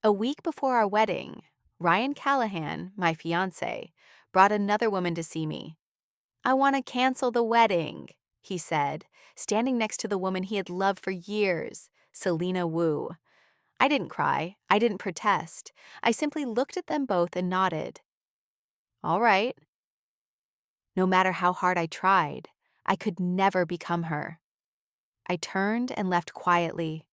A week before our wedding, Ryan Callahan, my fiancé, brought another woman to see me. "I want to cancel the wedding," he said, standing next to the woman he had loved for years, Selena Wu. I didn't cry. I didn't protest. I simply looked at them both and nodded. All right. No matter how hard I tried, I could never become her. I turned and left quietly.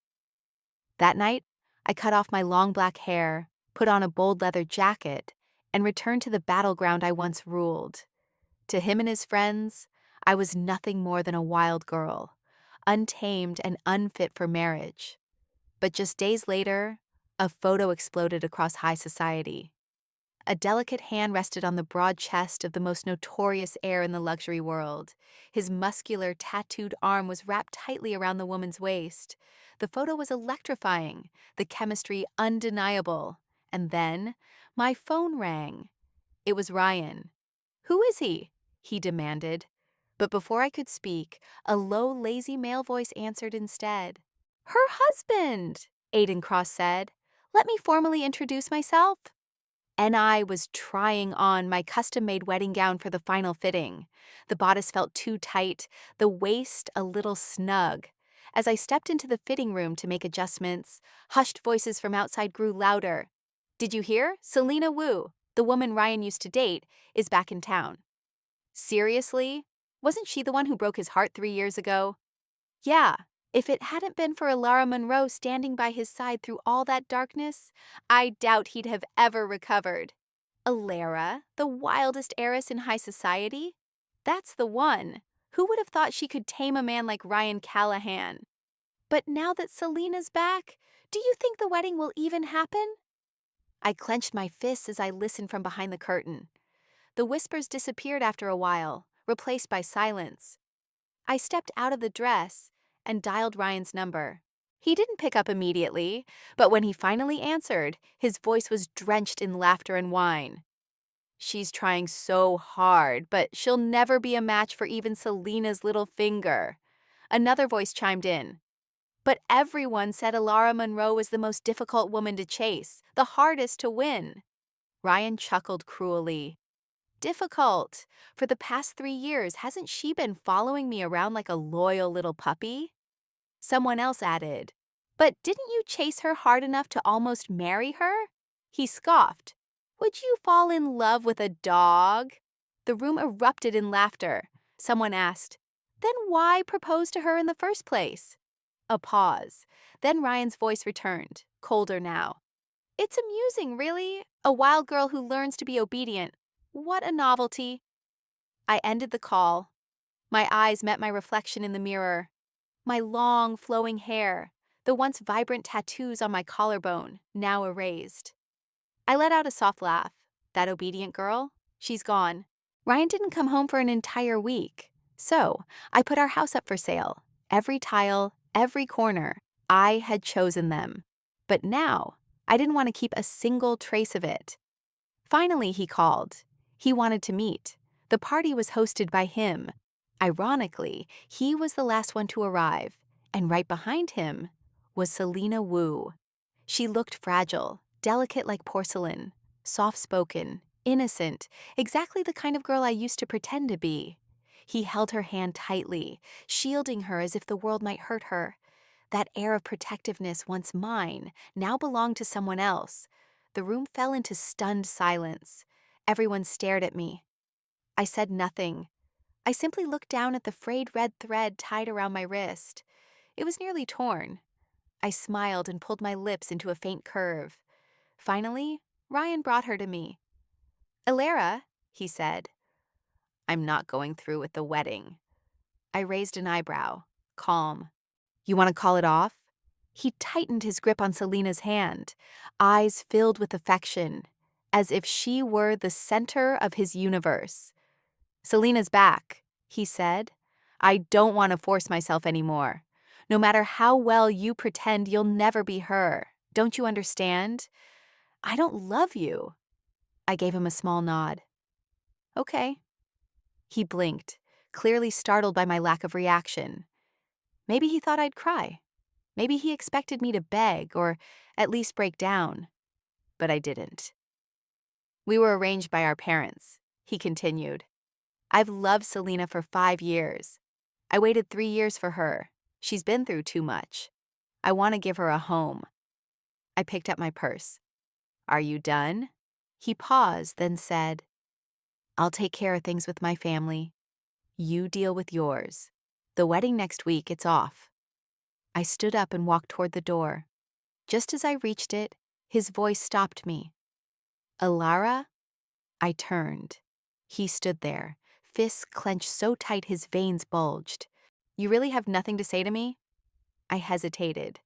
That night, I cut off my long black hair, put on a bold leather jacket, and returned to the battleground I once ruled. To him and his friends, I was nothing more than a wild girl, untamed and unfit for marriage. But just days later, a photo exploded across high society. A delicate hand rested on the broad chest of the most notorious heir in the luxury world. His muscular, tattooed arm was wrapped tightly around the woman's waist. The photo was electrifying, the chemistry undeniable. And then, my phone rang. It was Ryan. "Who is he?" he demanded. But before I could speak, a low, lazy male voice answered instead. "Her husband," Aiden Cross said. "Let me formally introduce myself." And I was trying on my custom-made wedding gown for the final fitting. The bodice felt too tight, the waist a little snug. As I stepped into the fitting room to make adjustments, hushed voices from outside grew louder. "Did you hear? Selena Wu, the woman Ryan used to date, is back in town." "Seriously? Wasn't she the one who broke his heart 3 years ago?" "Yeah. If it hadn't been for Alara Monroe standing by his side through all that darkness, I doubt he'd have ever recovered." "Alara, the wildest heiress in high society? That's the one. Who would have thought she could tame a man like Ryan Callahan? But now that Selena's back, do you think the wedding will even happen?" I clenched my fists as I listened from behind the curtain. The whispers disappeared after a while, replaced by silence. I stepped out of the dress and dialed Ryan's number. He didn't pick up immediately, but when he finally answered, his voice was drenched in laughter and wine. "She's trying so hard, but she'll never be a match for even Selena's little finger." Another voice chimed in. "But everyone said Alara Monroe was the most difficult woman to chase, the hardest to win." Ryan chuckled cruelly. "Difficult. For the past 3 years, hasn't she been following me around like a loyal little puppy?" Someone else added, "But didn't you chase her hard enough to almost marry her?" He scoffed. "Would you fall in love with a dog?" The room erupted in laughter. Someone asked, "Then why propose to her in the first place?" A pause. Then Ryan's voice returned, colder now. "It's amusing, really. A wild girl who learns to be obedient. What a novelty." I ended the call. My eyes met my reflection in the mirror. My long, flowing hair, the once vibrant tattoos on my collarbone, now erased. I let out a soft laugh. That obedient girl? She's gone. Ryan didn't come home for an entire week. So, I put our house up for sale. Every tile, every corner. I had chosen them. But now, I didn't want to keep a single trace of it. Finally, he called. He wanted to meet. The party was hosted by him. Ironically, he was the last one to arrive, and right behind him was Selena Wu. She looked fragile, delicate like porcelain, soft-spoken, innocent, exactly the kind of girl I used to pretend to be. He held her hand tightly, shielding her as if the world might hurt her. That air of protectiveness, once mine, now belonged to someone else. The room fell into stunned silence. Everyone stared at me. I said nothing. I simply looked down at the frayed red thread tied around my wrist. It was nearly torn. I smiled and pulled my lips into a faint curve. Finally, Ryan brought her to me. "Alara," he said. "I'm not going through with the wedding." I raised an eyebrow, calm. "You want to call it off?" He tightened his grip on Selena's hand, eyes filled with affection, as if she were the center of his universe. "Selena's back," he said. "I don't want to force myself anymore. No matter how well you pretend, you'll never be her. Don't you understand? I don't love you." I gave him a small nod. "Okay." He blinked, clearly startled by my lack of reaction. Maybe he thought I'd cry. Maybe he expected me to beg or at least break down. but I didn't. We were arranged by our parents, he continued. I've loved Selena for 5 years. I waited 3 years for her. She's been through too much. I want to give her a home. I picked up my purse. Are you done? He paused, then said, I'll take care of things with my family. You deal with yours. The wedding next week, it's off. I stood up and walked toward the door. Just as I reached it, his voice stopped me. Alara? I turned. He stood there, fists clenched so tight his veins bulged. You really have nothing to say to me? I hesitated.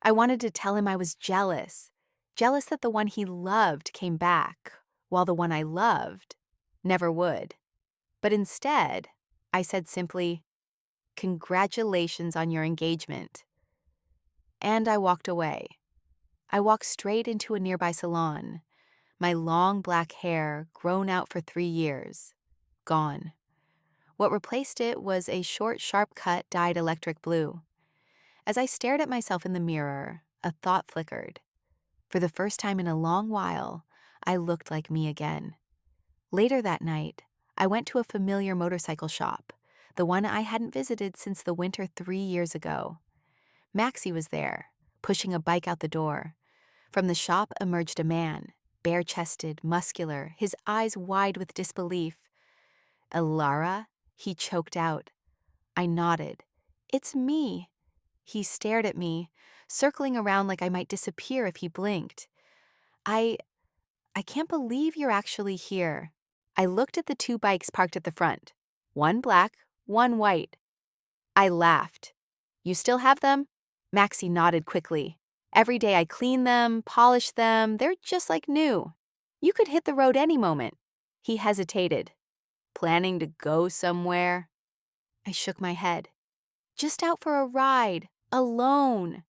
I wanted to tell him I was jealous. Jealous that the one he loved came back, while the one I loved never would. But instead, I said simply, Congratulations on your engagement. And I walked away. I walked straight into a nearby salon. My long black hair, grown out for 3 years, gone. What replaced it was a short, sharp cut dyed electric blue. As I stared at myself in the mirror, a thought flickered. For the first time in a long while, I looked like me again. Later that night, I went to a familiar motorcycle shop, the one I hadn't visited since the winter 3 years ago. Maxie was there, pushing a bike out the door. From the shop emerged a man, bare-chested, muscular, his eyes wide with disbelief. Alara? He choked out. I nodded. It's me. He stared at me, circling around like I might disappear if he blinked. I can't believe you're actually here. I looked at the 2 bikes parked at the front. One black, one white. I laughed. You still have them? Maxie nodded quickly. Every day I clean them, polish them, they're just like new. You could hit the road any moment. He hesitated. Planning to go somewhere? I shook my head. Just out for a ride, alone.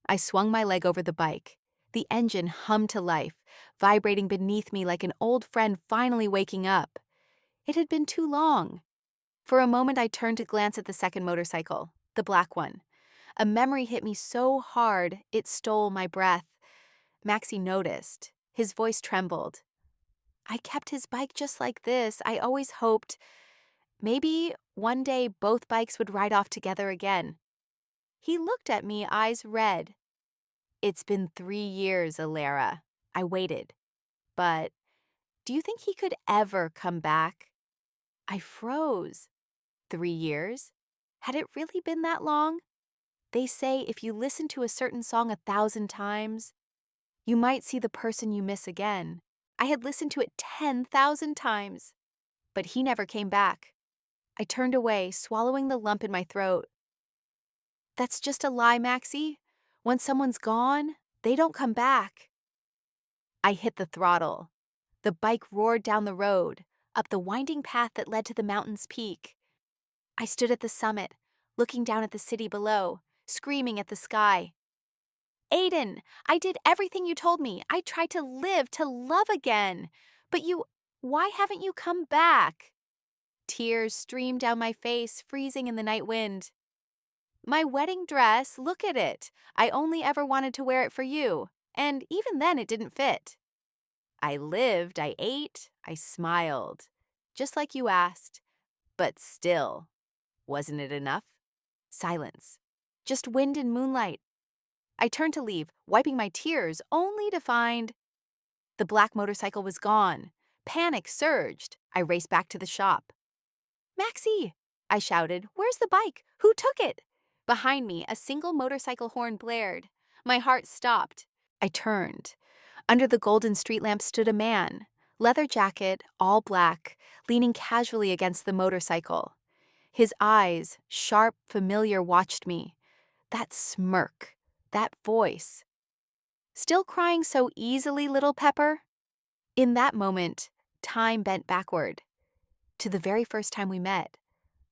I swung my leg over the bike. The engine hummed to life, vibrating beneath me like an old friend finally waking up. It had been too long. For a moment I turned to glance at the second motorcycle, the black one. A memory hit me so hard, it stole my breath. Maxie noticed. His voice trembled. I kept his bike just like this. I always hoped maybe one day both bikes would ride off together again. He looked at me, eyes red. It's been 3 years, Alara. I waited. But do you think he could ever come back? I froze. 3 years? Had it really been that long? They say if you listen to a certain song 1,000 times, you might see the person you miss again. I had listened to it 10,000 times. But he never came back. I turned away, swallowing the lump in my throat. That's just a lie, Maxie. When someone's gone, they don't come back. I hit the throttle. The bike roared down the road, up the winding path that led to the mountain's peak. I stood at the summit, looking down at the city below, screaming at the sky. Aiden, I did everything you told me. I tried to live, to love again. But why haven't you come back? Tears streamed down my face, freezing in the night wind. My wedding dress, look at it. I only ever wanted to wear it for you, and even then it didn't fit. I lived, I ate, I smiled, just like you asked. But still, wasn't it enough? Silence. Just wind and moonlight. I turned to leave, wiping my tears, only to find the black motorcycle was gone. Panic surged. I raced back to the shop. Maxie, I shouted, where's the bike? Who took it? Behind me, a single motorcycle horn blared. My heart stopped. I turned. Under the golden street lamp stood a man, leather jacket, all black, leaning casually against the motorcycle. His eyes, sharp, familiar, watched me. That smirk, that voice. Still crying so easily, little Pepper? In that moment, time bent backward. To the very first time we met.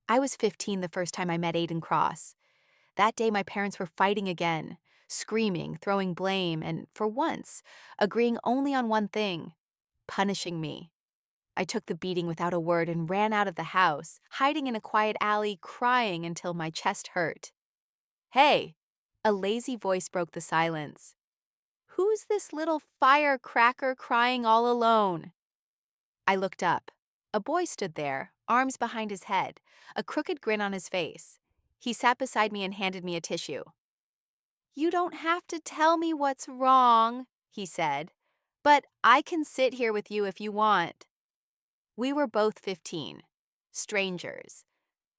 I was 15 the first time I met Aiden Cross. That day my parents were fighting again, screaming, throwing blame, and for once, agreeing only on one thing, punishing me. I took the beating without a word and ran out of the house, hiding in a quiet alley, crying until my chest hurt. Hey! A lazy voice broke the silence. Who's this little firecracker crying all alone? I looked up. A boy stood there, arms behind his head, a crooked grin on his face. He sat beside me and handed me a tissue. "You don't have to tell me what's wrong," he said, "but I can sit here with you if you want." We were both 15, strangers,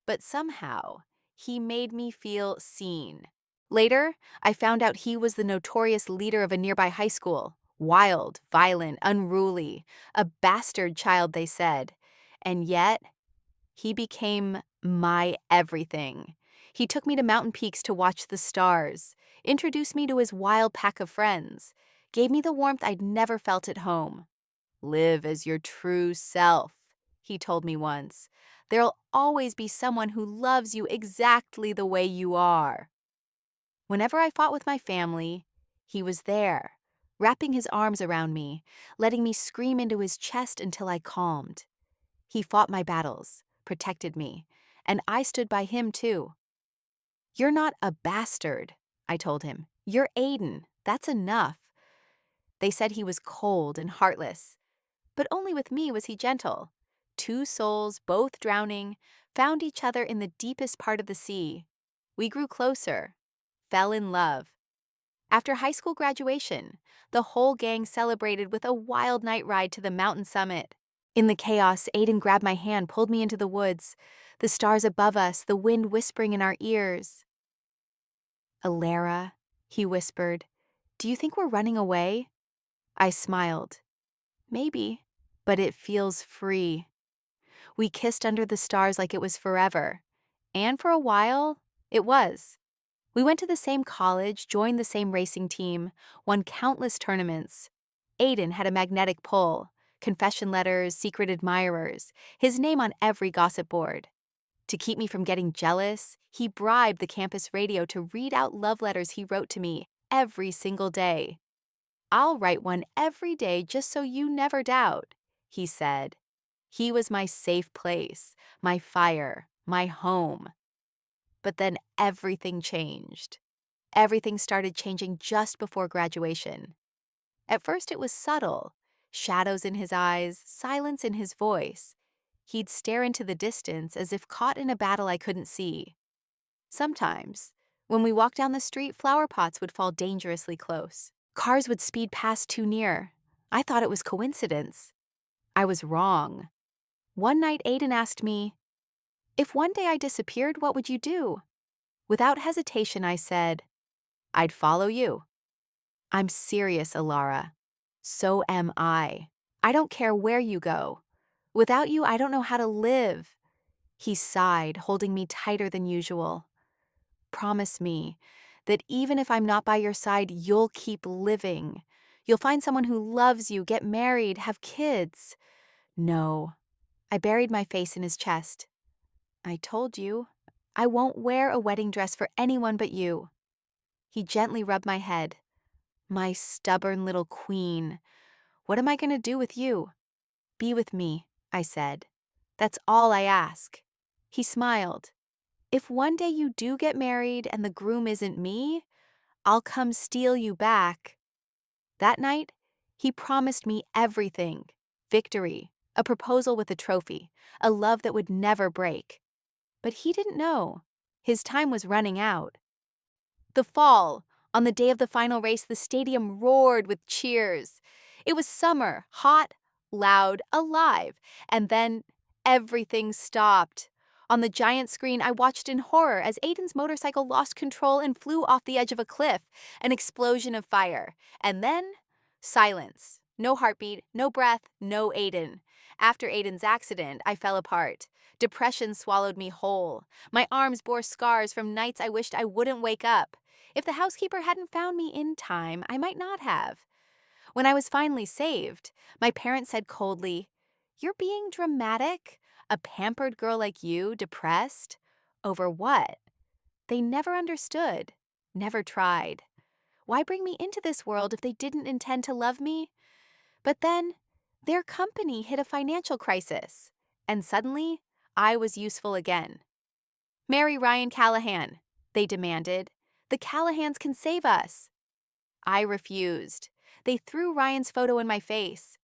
but somehow he made me feel seen. Later, I found out he was the notorious leader of a nearby high school. Wild, violent, unruly, a bastard child, they said. And yet, he became my everything. He took me to mountain peaks to watch the stars, introduced me to his wild pack of friends, gave me the warmth I'd never felt at home. "Live as your true self," he told me once. "There'll always be someone who loves you exactly the way you are." Whenever I fought with my family, he was there, wrapping his arms around me, letting me scream into his chest until I calmed. He fought my battles, protected me, and I stood by him too. "You're not a bastard," I told him. "You're Aiden. That's enough." They said he was cold and heartless, but only with me was he gentle. Two souls, both drowning, found each other in the deepest part of the sea. We grew closer, fell in love. After high school graduation, the whole gang celebrated with a wild night ride to the mountain summit. In the chaos, Aiden grabbed my hand, pulled me into the woods, the stars above us, the wind whispering in our ears. "Alara," he whispered, "do you think we're running away?" I smiled. "Maybe, but it feels free." We kissed under the stars like it was forever. And for a while, it was. We went to the same college, joined the same racing team, won countless tournaments. Aiden had a magnetic pull, confession letters, secret admirers, his name on every gossip board. To keep me from getting jealous, he bribed the campus radio to read out love letters he wrote to me every single day. "I'll write one every day just so you never doubt," he said. He was my safe place, my fire, my home. But then everything changed. Everything started changing just before graduation. At first it was subtle, shadows in his eyes, silence in his voice. He'd stare into the distance as if caught in a battle I couldn't see. Sometimes, when we walked down the street, flower pots would fall dangerously close. Cars would speed past too near. I thought it was coincidence. I was wrong. One night Aiden asked me, "If one day I disappeared, what would you do?" Without hesitation, I said, "I'd follow you." "I'm serious, Alara. So am I. I don't care where you go. Without you, I don't know how to live." He sighed, holding me tighter than usual. "Promise me that even if I'm not by your side, you'll keep living. You'll find someone who loves you, get married, have kids." "No." I buried my face in his chest. "I told you. I won't wear a wedding dress for anyone but you." He gently rubbed my head. "My stubborn little queen. What am I going to do with you?" "Be with me," I said. "That's all I ask." He smiled. "If one day you do get married and the groom isn't me, I'll come steal you back." That night, he promised me everything: victory, a proposal with a trophy, a love that would never break. But he didn't know. His time was running out. The fall, on the day of the final race, the stadium roared with cheers. It was summer, hot, loud, alive, and then everything stopped. On the giant screen, I watched in horror as Aiden's motorcycle lost control and flew off the edge of a cliff, an explosion of fire. And then, silence. No heartbeat, no breath, no Aiden. After Aiden's accident, I fell apart. Depression swallowed me whole. My arms bore scars from nights I wished I wouldn't wake up. If the housekeeper hadn't found me in time, I might not have. When I was finally saved, my parents said coldly, "You're being dramatic? A pampered girl like you, depressed? Over what?" They never understood, never tried. Why bring me into this world if they didn't intend to love me? But then, their company hit a financial crisis, and suddenly, I was useful again. "Marry Ryan Callahan," they demanded. "The Callahans can save us." I refused. They threw Ryan's photo in my face.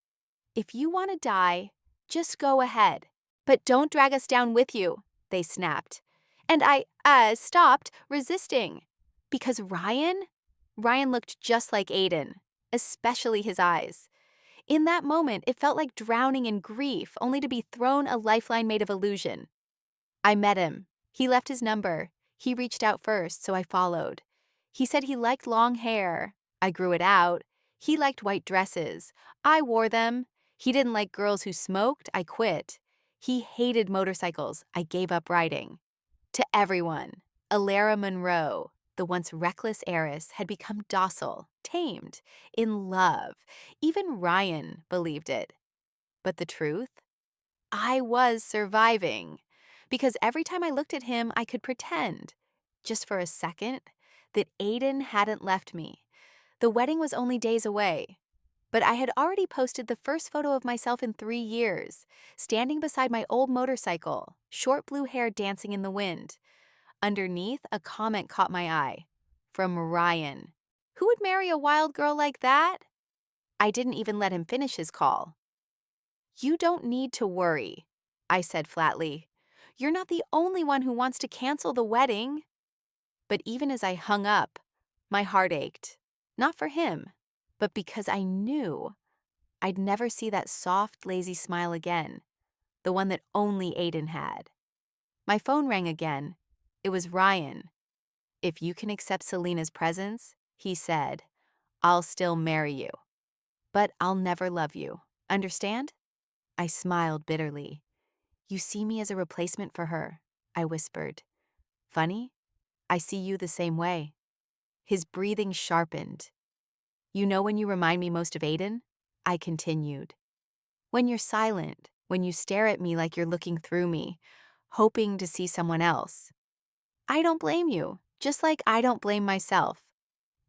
"If you want to die, just go ahead. But don't drag us down with you," they snapped. And I stopped resisting. Because Ryan looked just like Aiden, especially his eyes. In that moment, it felt like drowning in grief, only to be thrown a lifeline made of illusion. I met him. He left his number. He reached out first, so I followed. He said he liked long hair. I grew it out. He liked white dresses. I wore them. He didn't like girls who smoked. I quit. He hated motorcycles. I gave up riding. To everyone, Alara Monroe, the once reckless heiress, had become docile, tamed, in love. Even Ryan believed it. But the truth? I was surviving. Because every time I looked at him, I could pretend, just for a second, that Aiden hadn't left me. The wedding was only days away. But I had already posted the first photo of myself in 3 years, standing beside my old motorcycle, short blue hair dancing in the wind. Underneath, a comment caught my eye. From Ryan. Who would marry a wild girl like that? I didn't even let him finish his call. "You don't need to worry," I said flatly. "You're not the only one who wants to cancel the wedding." But even as I hung up, my heart ached. Not for him, but because I knew I'd never see that soft, lazy smile again, the one that only Aiden had. My phone rang again. It was Ryan. "If you can accept Selena's presence," he said, "I'll still marry you. But I'll never love you. Understand?" I smiled bitterly. "You see me as a replacement for her," I whispered. "Funny? I see you the same way." His breathing sharpened. "You know when you remind me most of Aiden?" I continued. "When you're silent, when you stare at me like you're looking through me, hoping to see someone else. I don't blame you, just like I don't blame myself.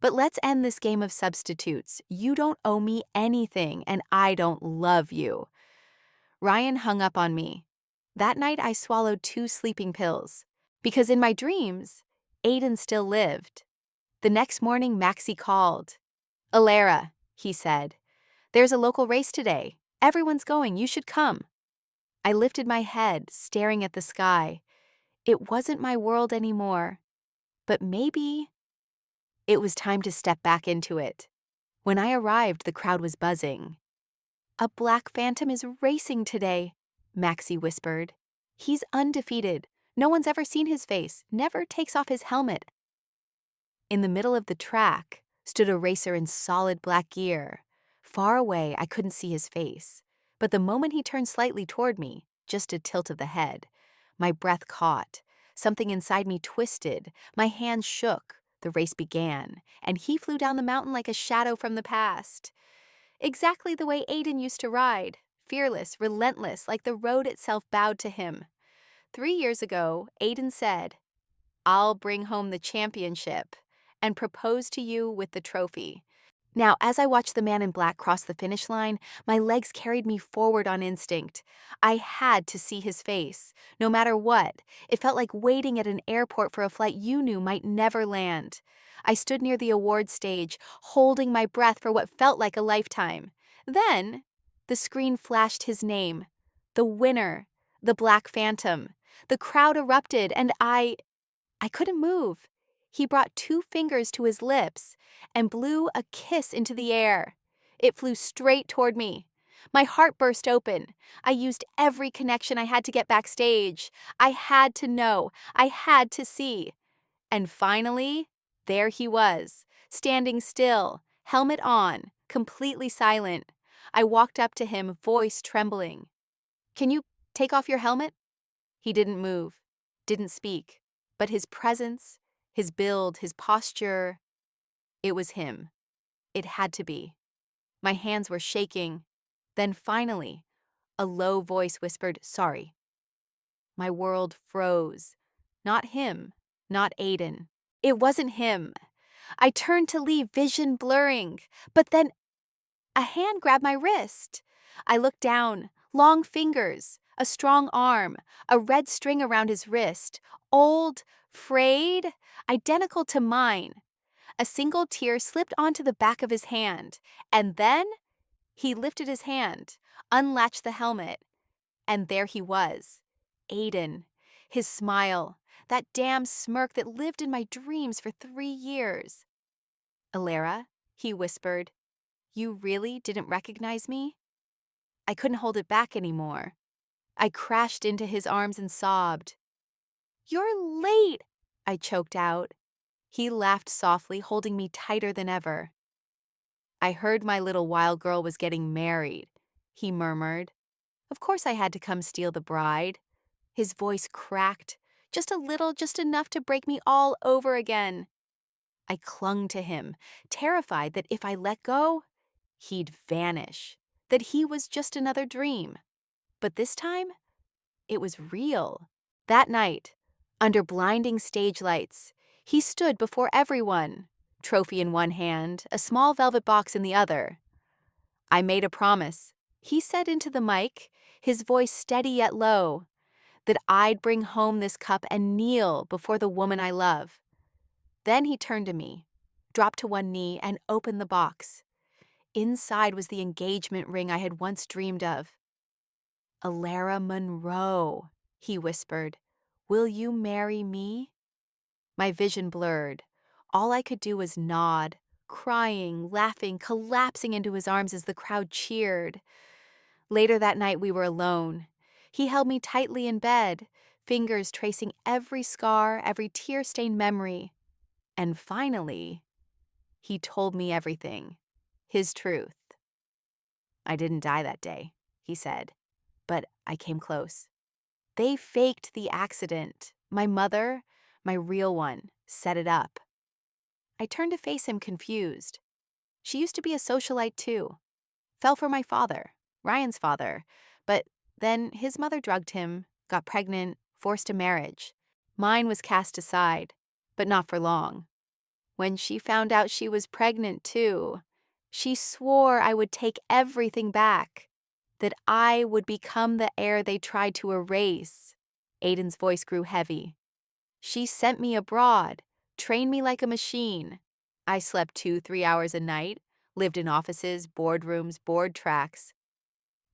But let's end this game of substitutes. You don't owe me anything, and I don't love you." Ryan hung up on me. That night I swallowed 2 sleeping pills. Because in my dreams, Aiden still lived. The next morning, Maxie called. "Alara," he said, "there's a local race today. Everyone's going. You should come." I lifted my head, staring at the sky. It wasn't my world anymore. But maybe it was time to step back into it. When I arrived, the crowd was buzzing. "A black phantom is racing today," Maxie whispered. "He's undefeated. No one's ever seen his face, never takes off his helmet." In the middle of the track stood a racer in solid black gear. Far away, I couldn't see his face. But the moment he turned slightly toward me, just a tilt of the head, my breath caught. Something inside me twisted. My hands shook. The race began, and he flew down the mountain like a shadow from the past. Exactly the way Aiden used to ride, fearless, relentless, like the road itself bowed to him. 3 years ago, Aiden said, "I'll bring home the championship," and propose to you with the trophy. Now, as I watched the man in black cross the finish line, my legs carried me forward on instinct. I had to see his face. No matter what, it felt like waiting at an airport for a flight you knew might never land. I stood near the award stage, holding my breath for what felt like a lifetime. Then, the screen flashed his name. The winner, the Black Phantom. The crowd erupted, and I couldn't move. He brought 2 fingers to his lips and blew a kiss into the air. It flew straight toward me. My heart burst open. I used every connection I had to get backstage. I had to know. I had to see. And finally, there he was, standing still, helmet on, completely silent. I walked up to him, voice trembling. "Can you take off your helmet?" He didn't move, didn't speak. But his presence, his build, his posture, it was him. It had to be. My hands were shaking. Then finally, a low voice whispered, "Sorry." My world froze. Not him, not Aiden. It wasn't him. I turned to leave, vision blurring. But then a hand grabbed my wrist. I looked down, long fingers, a strong arm, a red string around his wrist, old, frayed, identical to mine. A single tear slipped onto the back of his hand, and then he lifted his hand, unlatched the helmet, and there he was. Aiden. His smile. That damn smirk that lived in my dreams for 3 years. "Alara," he whispered, "you really didn't recognize me?" I couldn't hold it back anymore. I crashed into his arms and sobbed. "You're late," I choked out. He laughed softly, holding me tighter than ever. "I heard my little wild girl was getting married," he murmured. "Of course I had to come steal the bride." His voice cracked, just a little, just enough to break me all over again. I clung to him, terrified that if I let go, he'd vanish, that he was just another dream. But this time, it was real. That night, under blinding stage lights, he stood before everyone, trophy in one hand, a small velvet box in the other. "I made a promise," he said into the mic, his voice steady yet low, "that I'd bring home this cup and kneel before the woman I love." Then he turned to me, dropped to one knee, and opened the box. Inside was the engagement ring I had once dreamed of. "Alara Monroe," he whispered, "will you marry me?" My vision blurred. All I could do was nod, crying, laughing, collapsing into his arms as the crowd cheered. Later that night we were alone. He held me tightly in bed, fingers tracing every scar, every tear-stained memory. And finally, he told me everything, his truth. "I didn't die that day," he said, "but I came close. They faked the accident. My mother, my real one, set it up." I turned to face him confused. She used to be a socialite too. Fell for my father, Ryan's father, but then his mother drugged him, got pregnant, forced a marriage. Mine was cast aside, but not for long. When she found out she was pregnant too, she swore I would take everything back, that I would become the heir they tried to erase. Aiden's voice grew heavy. "She sent me abroad, trained me like a machine. I slept 2-3 hours a night, lived in offices, boardrooms, board tracks.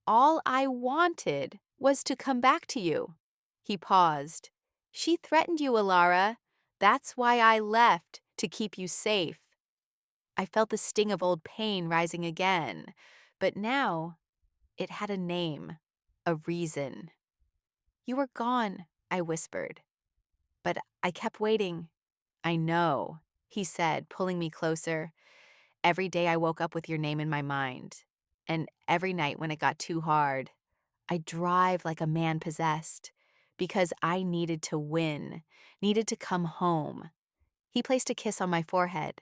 All I wanted was to come back to you." He paused. "She threatened you, Alara. That's why I left, to keep you safe." I felt the sting of old pain rising again, but now it had a name, a reason. "You were gone," I whispered. "But I kept waiting." "I know," he said, pulling me closer. "Every day I woke up with your name in my mind. And every night when it got too hard, I'd drive like a man possessed, because I needed to win, needed to come home." He placed a kiss on my forehead.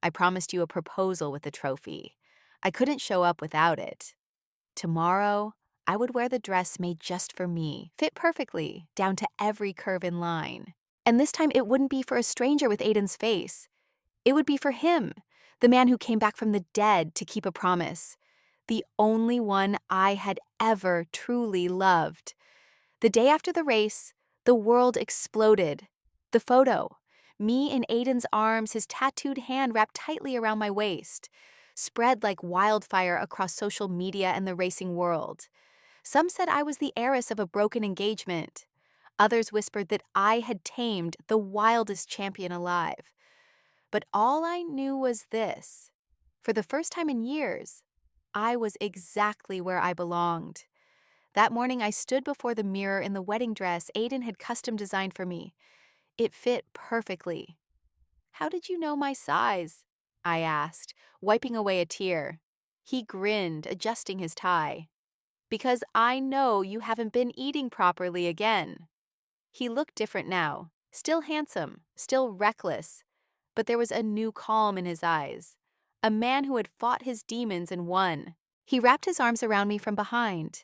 "I promised you a proposal with the trophy. I couldn't show up without it. Tomorrow, I would wear the dress made just for me, fit perfectly, down to every curve and line. And this time it wouldn't be for a stranger with Aiden's face. It would be for him, the man who came back from the dead to keep a promise, the only one I had ever truly loved." The day after the race, the world exploded. The photo, me in Aiden's arms, his tattooed hand wrapped tightly around my waist, spread like wildfire across social media and the racing world. Some said I was the heiress of a broken engagement. Others whispered that I had tamed the wildest champion alive. But all I knew was this: for the first time in years, I was exactly where I belonged. That morning I stood before the mirror in the wedding dress Aiden had custom designed for me. It fit perfectly. "How did you know my size?" I asked, wiping away a tear. He grinned, adjusting his tie. "Because I know you haven't been eating properly again." He looked different now, still handsome, still reckless, but there was a new calm in his eyes, a man who had fought his demons and won. He wrapped his arms around me from behind.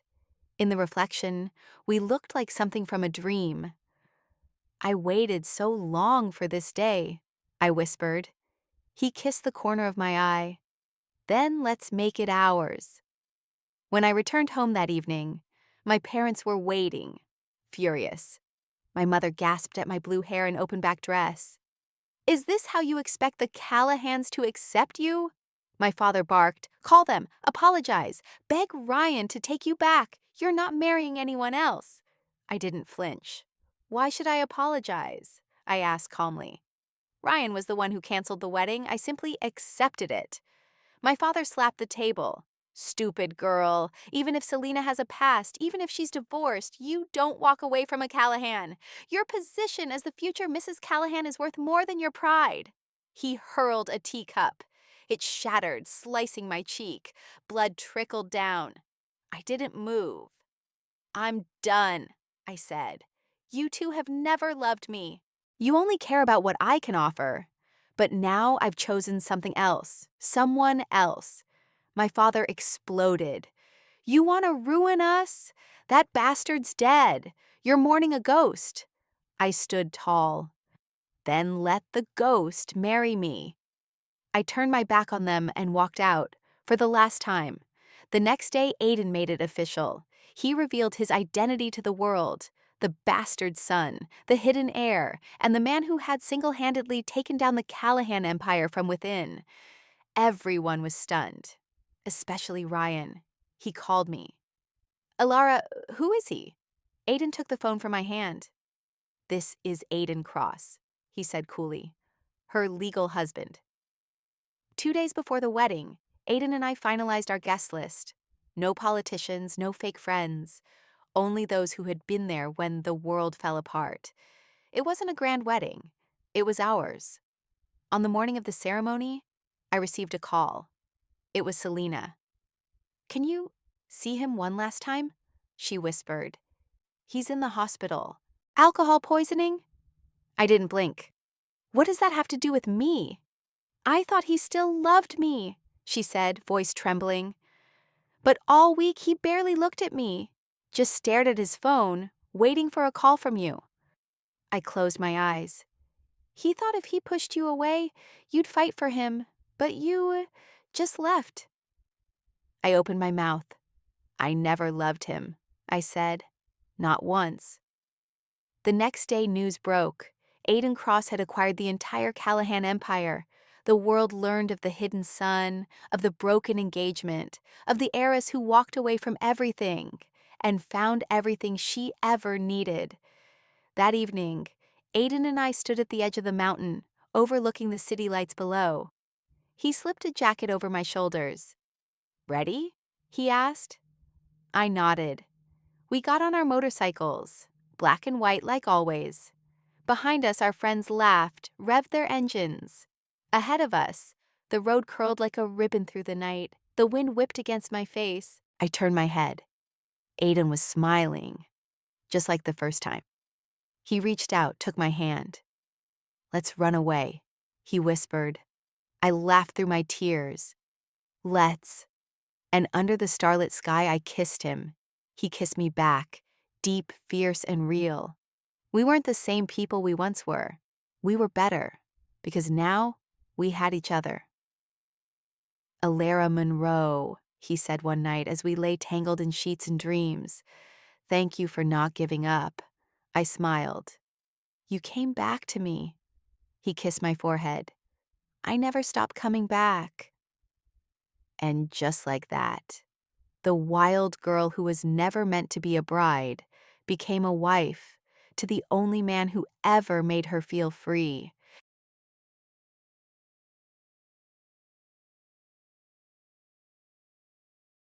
In the reflection, we looked like something from a dream. "I waited so long for this day," I whispered. He kissed the corner of my eye. "Then let's make it ours." When I returned home that evening, my parents were waiting, furious. My mother gasped at my blue hair and open-back dress. Is this how you expect the Callahans to accept you? My father barked. Call them, apologize, beg Ryan to take you back. You're not marrying anyone else. I didn't flinch. Why should I apologize? I asked calmly. Ryan was the one who canceled the wedding. I simply accepted it. My father slapped the table. Stupid girl. Even if Selena has a past, even if she's divorced, you don't walk away from a Callahan. Your position as the future Mrs. Callahan is worth more than your pride. He hurled a teacup. It shattered, slicing my cheek. Blood trickled down. I didn't move. I'm done, I said. You two have never loved me. You only care about what I can offer. But now I've chosen something else, someone else. My father exploded. You want to ruin us? That bastard's dead. You're mourning a ghost. I stood tall. Then let the ghost marry me. I turned my back on them and walked out, for the last time. The next day, Aiden made it official. He revealed his identity to the world, the bastard son, the hidden heir, and the man who had single-handedly taken down the Callahan empire from within. Everyone was stunned, especially Ryan. He called me. Alara, who is he? Aiden took the phone from my hand. This is Aiden Cross, he said coolly. Her legal husband. 2 days before the wedding, Aiden and I finalized our guest list. No politicians, no fake friends, only those who had been there when the world fell apart. It wasn't a grand wedding. It was ours. On the morning of the ceremony, I received a call. It was Selena. Can you see him one last time? She whispered. He's in the hospital. Alcohol poisoning? I didn't blink. What does that have to do with me? I thought he still loved me, she said, voice trembling. But all week he barely looked at me, just stared at his phone, waiting for a call from you. I closed my eyes. He thought if he pushed you away, you'd fight for him, but you just left. I opened my mouth. I never loved him, I said. Not once. The next day news broke. Aiden Cross had acquired the entire Callahan empire. The world learned of the hidden son, of the broken engagement, of the heiress who walked away from everything and found everything she ever needed. That evening, Aiden and I stood at the edge of the mountain, overlooking the city lights below. He slipped a jacket over my shoulders. Ready? He asked. I nodded. We got on our motorcycles, black and white like always. Behind us, our friends laughed, revved their engines. Ahead of us, the road curled like a ribbon through the night. The wind whipped against my face. I turned my head. Aiden was smiling, just like the first time. He reached out, took my hand. Let's run away, he whispered. I laughed through my tears. Let's. And under the starlit sky, I kissed him. He kissed me back, deep, fierce, and real. We weren't the same people we once were. We were better, because now we had each other. Alara Monroe, he said one night as we lay tangled in sheets and dreams. Thank you for not giving up. I smiled. You came back to me. He kissed my forehead. I never stopped coming back. And just like that, the wild girl who was never meant to be a bride became a wife to the only man who ever made her feel free.